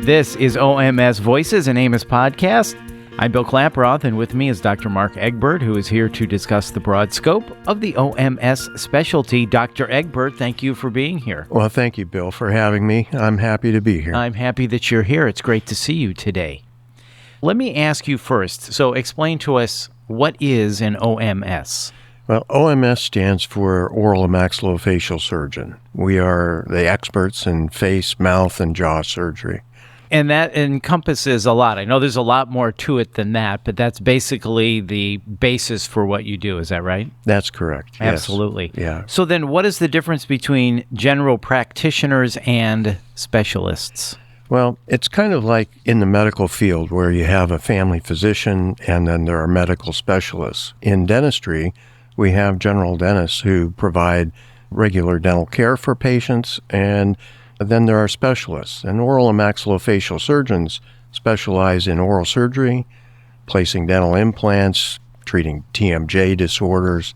This is OMS Voices, an Amos podcast. I'm Bill Klaproth, and with me is Dr. Mark Egbert, who is here to discuss the broad scope of the OMS specialty. Dr. Egbert, thank you for being here. Well, thank you, Bill, for having me. I'm happy to be here. I'm happy that you're here. It's great to see you today. Let me ask you first, so explain to us, what is an OMS? Well, OMS stands for oral and maxillofacial surgeon. We are the experts in face, mouth, and jaw surgery. And that encompasses a lot. I know there's a lot more to it than that, but that's basically the basis for what you do. Is that right? That's correct. Yes. Absolutely. Yeah. So then what is the difference between general practitioners and specialists? Well, it's kind of like in the medical field where you have a family physician and then there are medical specialists. In dentistry, we have general dentists who provide regular dental care for patients, and then there are specialists, and oral and maxillofacial surgeons specialize in oral surgery, placing dental implants, treating TMJ disorders,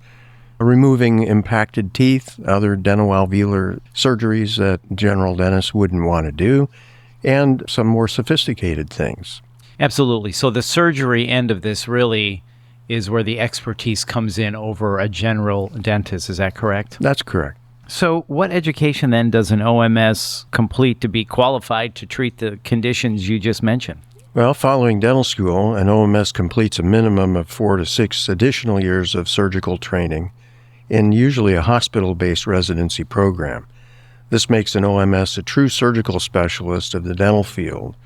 removing impacted teeth, other dental-alveolar surgeries that general dentists wouldn't want to do, and some more sophisticated things. Absolutely. So the surgery end of this really is where the expertise comes in over a general dentist. Is that correct? That's correct. So what education then does an OMS complete to be qualified to treat the conditions you just mentioned? Well, following dental school, an OMS completes a minimum of 4 to 6 additional years of surgical training in usually a hospital-based residency program. This makes an OMS a true surgical specialist of the dental field,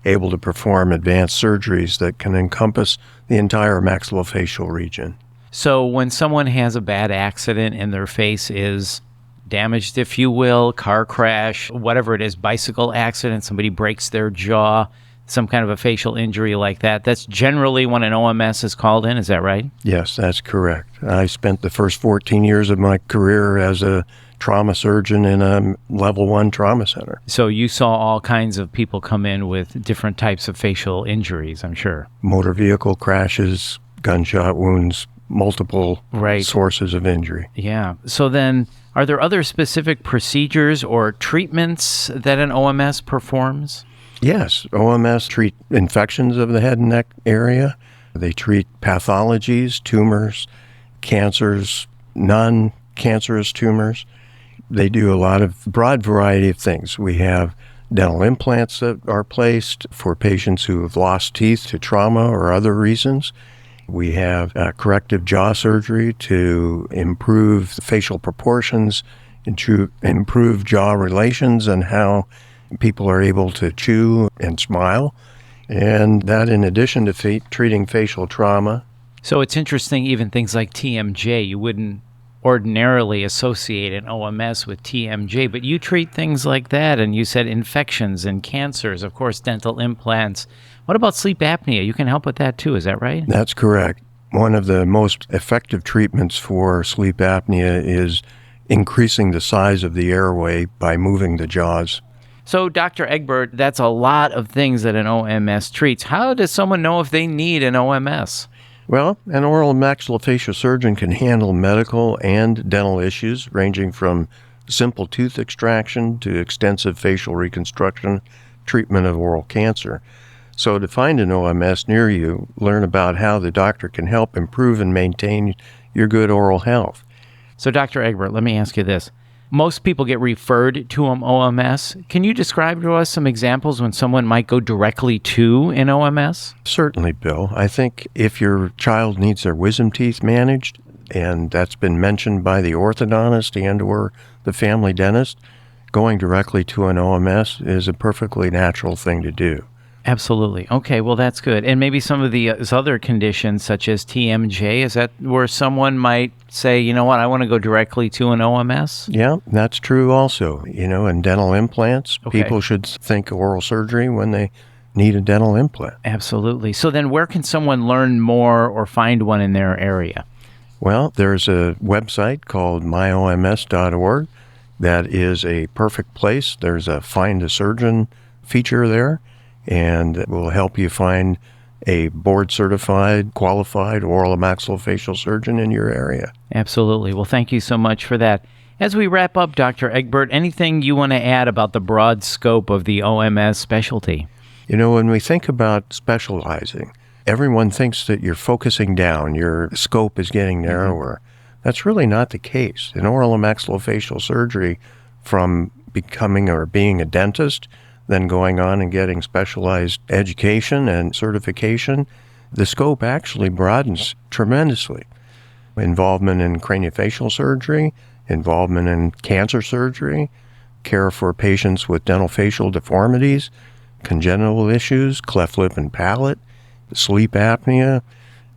able to perform advanced surgeries that can encompass the entire maxillofacial region. So when someone has a bad accident and their face is damaged, if you will, car crash, whatever it is, bicycle accident, somebody breaks their jaw, some kind of a facial injury like that, that's generally when an OMS is called in, is that right? Yes, that's correct. I spent the first 14 years of my career as a trauma surgeon in a level 1 trauma center. So you saw all kinds of people come in with different types of facial injuries, I'm sure. Motor vehicle crashes, gunshot wounds, multiple sources of injury. Yeah. So then, are there other specific procedures or treatments that an OMS performs? Yes. OMS treat infections of the head and neck area. They treat pathologies, tumors, cancers, non-cancerous tumors. They do a lot of broad variety of things. We have dental implants that are placed for patients who have lost teeth to trauma or other reasons. We have corrective jaw surgery to improve facial proportions, and to improve jaw relations and how people are able to chew and smile. And that in addition to treating facial trauma. So it's interesting, even things like TMJ, you wouldn't ordinarily associate an OMS with TMJ, but you treat things like that, and you said infections and cancers, of course, dental implants. What about sleep apnea? You can help with that too, is that right? That's correct. One of the most effective treatments for sleep apnea is increasing the size of the airway by moving the jaws. So, Dr. Egbert, that's a lot of things that an OMS treats. How does someone know if they need an OMS? Well, an oral maxillofacial surgeon can handle medical and dental issues ranging from simple tooth extraction to extensive facial reconstruction, treatment of oral cancer. So to find an OMS near you, learn about how the doctor can help improve and maintain your good oral health. So Dr. Egbert, let me ask you this. Most people get referred to an OMS. Can you describe to us some examples when someone might go directly to an OMS? Certainly, Bill. I think if your child needs their wisdom teeth managed, and that's been mentioned by the orthodontist and or the family dentist, going directly to an OMS is a perfectly natural thing to do. Absolutely. Okay, well, that's good. And maybe some of these other conditions, such as TMJ, is that where someone might say, you know what, I want to go directly to an OMS? Yeah, that's true also. And dental implants, people should think oral surgery when they need a dental implant. Absolutely. So then where can someone learn more or find one in their area? Well, there's a website called myoms.org that is a perfect place. There's a Find a Surgeon feature there, and it will help you find a board-certified, qualified oral and maxillofacial surgeon in your area. Absolutely. Well, thank you so much for that. As we wrap up, Dr. Egbert, anything you want to add about the broad scope of the OMS specialty? When we think about specializing, everyone thinks that you're focusing down, your scope is getting narrower. That's really not the case. In oral and maxillofacial surgery, from becoming or being a dentist, then going on and getting specialized education and certification, the scope actually broadens tremendously. Involvement in craniofacial surgery, involvement in cancer surgery, care for patients with dental facial deformities, congenital issues, cleft lip and palate, sleep apnea,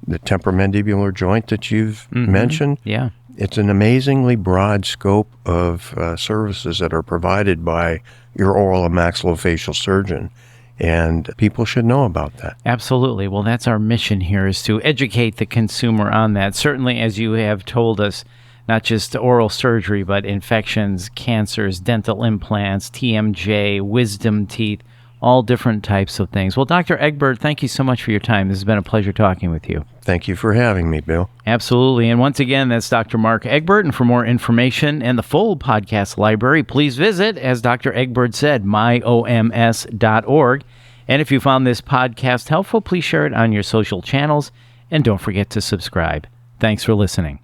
the temporomandibular joint that you've mentioned. Yeah. It's an amazingly broad scope of services that are provided by your oral and maxillofacial surgeon, and people should know about that. Absolutely. Well, that's our mission here, is to educate the consumer on that. Certainly, as you have told us, not just oral surgery, but infections, cancers, dental implants, TMJ, wisdom teeth, all different types of things. Well, Dr. Egbert, thank you so much for your time. This has been a pleasure talking with you. Thank you for having me, Bill. Absolutely. And once again, that's Dr. Mark Egbert. And for more information and the full podcast library, please visit, as Dr. Egbert said, myoms.org. And if you found this podcast helpful, please share it on your social channels. And don't forget to subscribe. Thanks for listening.